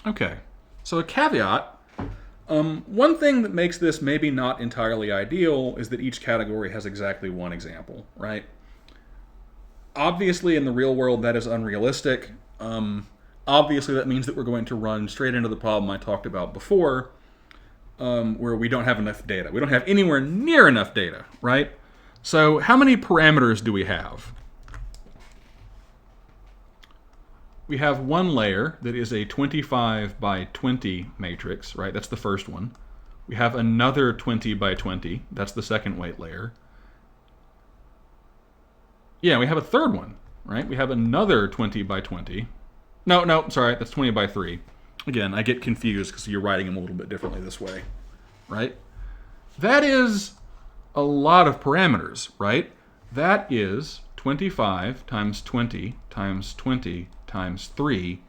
Okay, so a caveat. One thing that makes this maybe not entirely ideal is that each category has exactly one example, right? Obviously, in the real world, that is unrealistic. Obviously, that means that we're going to run straight into the problem I talked about before, where we don't have enough data. We don't have anywhere near enough data, right? So how many parameters do we have? We have one layer that is a 25 by 20 matrix, right? That's the first one. We have another 20 by 20. That's the second weight layer. Yeah, we have a third one, right? We have another 20 by 20. No, sorry, that's 20 by 3. Again, I get confused because you're writing them a little bit differently this way, right? That is a lot of parameters, right? That is 25 times 20 times 20 times 3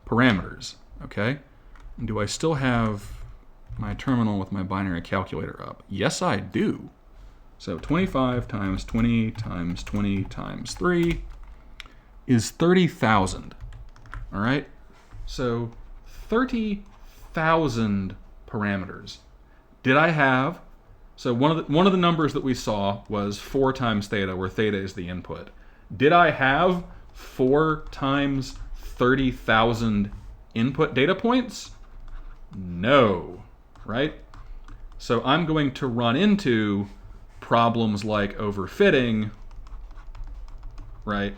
parameters, okay? And do I still have my terminal with my binary calculator up? Yes, I do. So 25 times 20 times 20 times 3 is 30,000, all right? So 30,000 parameters. Did I have, so one of the numbers that we saw was 4 times theta, where theta is the input. Did I have 4 times 30,000 input data points? No, right? So I'm going to run into problems like overfitting, right?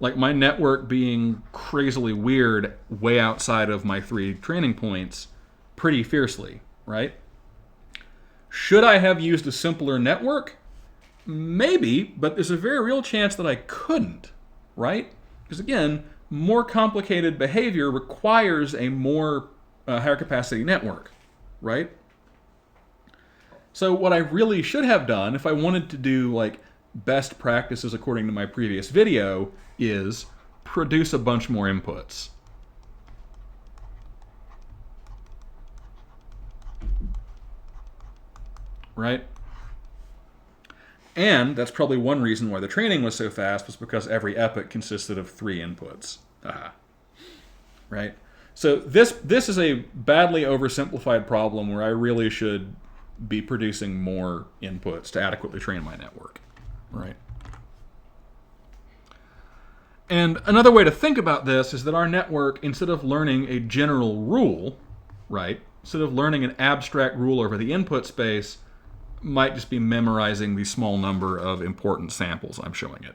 Like my network being crazily weird way outside of my 3 training points pretty fiercely, right? Should I have used a simpler network? Maybe, but there's a very real chance that I couldn't, right? Because again, more complicated behavior requires a more higher capacity network, right? So what I really should have done, if I wanted to do like best practices according to my previous video, is produce a bunch more inputs. Right? And that's probably one reason why the training was so fast, was because every epoch consisted of 3 inputs. Right? So this is a badly oversimplified problem where I really should be producing more inputs to adequately train my network. Right? And another way to think about this is that our network, instead of learning a general rule, right, instead of learning an abstract rule over the input space, might just be memorizing the small number of important samples I'm showing it.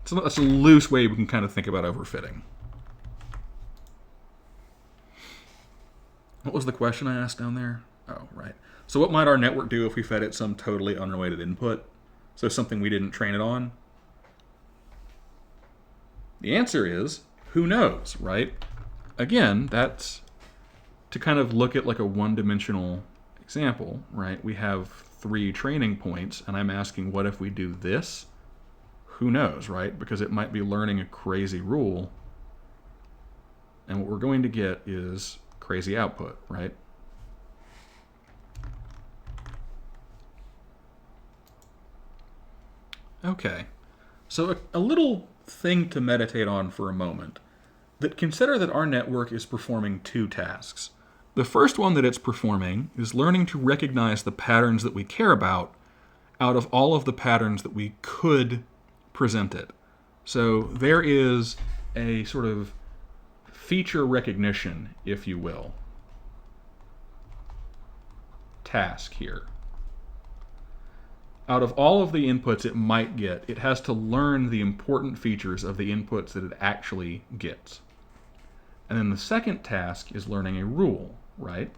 So that's a loose way we can kind of think about overfitting. What was the question I asked down there? Oh, right. So what might our network do if we fed it some totally unrelated input? So something we didn't train it on? The answer is, who knows, right? Again, that's to kind of look at like a one-dimensional example, right? We have 3 training points, and I'm asking, what if we do this? Who knows, right? Because it might be learning a crazy rule, and what we're going to get is crazy output, right? Okay, so a little thing to meditate on for a moment. That consider that our network is performing 2 tasks. The first one that it's performing is learning to recognize the patterns that we care about out of all of the patterns that we could present it. So there is a sort of feature recognition, if you will, task here. Out of all of the inputs it might get, it has to learn the important features of the inputs that it actually gets. And then the second task is learning a rule, right?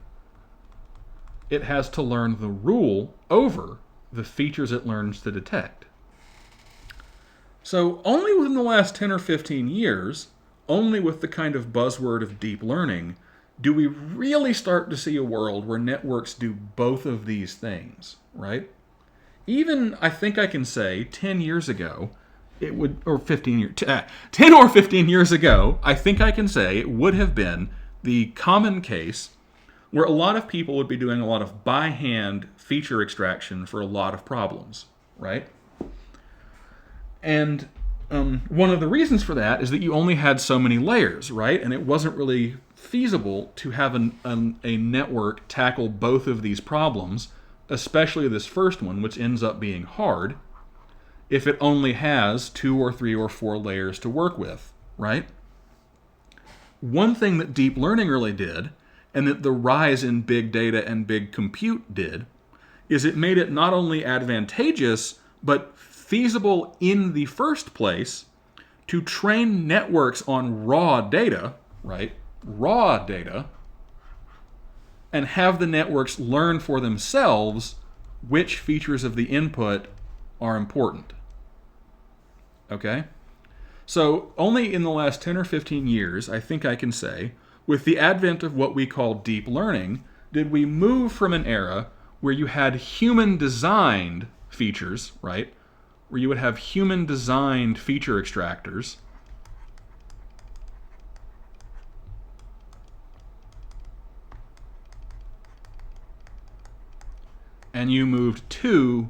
It has to learn the rule over the features it learns to detect. So only within the last 10 or 15 years, only with the kind of buzzword of deep learning, do we really start to see a world where networks do both of these things, right? Even, I think I can say, 10 years ago, it would, or 15 years, 10 or 15 years ago, I think I can say it would have been the common case where a lot of people would be doing a lot of by-hand feature extraction for a lot of problems, right? And one of the reasons for that is that you only had so many layers, right? And it wasn't really feasible to have a network tackle both of these problems, especially this first one, which ends up being hard, if it only has 2 or 3 or 4 layers to work with, right? One thing that deep learning really did, and that the rise in big data and big compute did, is it made it not only advantageous, but feasible in the first place to train networks on raw data, right? Raw data, and have the networks learn for themselves which features of the input are important. Okay? So only in the last 10 or 15 years, I think I can say, with the advent of what we call deep learning, did we move from an era where you had human-designed features, right? Where you would have human-designed feature extractors, and you moved to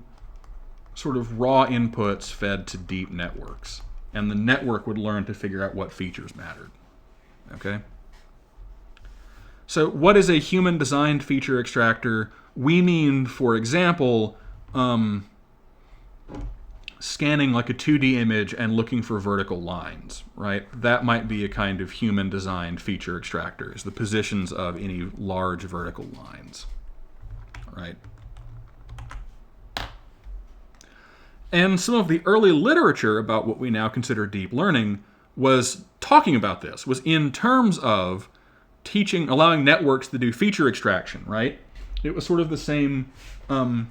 sort of raw inputs fed to deep networks. And the network would learn to figure out what features mattered. Okay? So what is a human-designed feature extractor? We mean, for example, scanning like a 2D image and looking for vertical lines, right? That might be a kind of human-designed feature extractor, is the positions of any large vertical lines, right? And some of the early literature about what we now consider deep learning was talking about this, was in terms of teaching, allowing networks to do feature extraction, right? It was sort of the same, when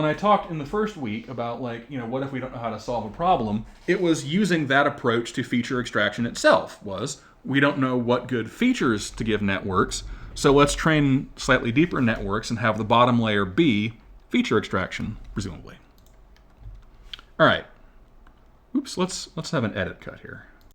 I talked in the first week about, like, you know, what if we don't know how to solve a problem, it was using that approach to feature extraction itself, was we don't know what good features to give networks, so let's train slightly deeper networks and have the bottom layer be feature extraction, presumably. All right. Oops, let's have an edit cut here.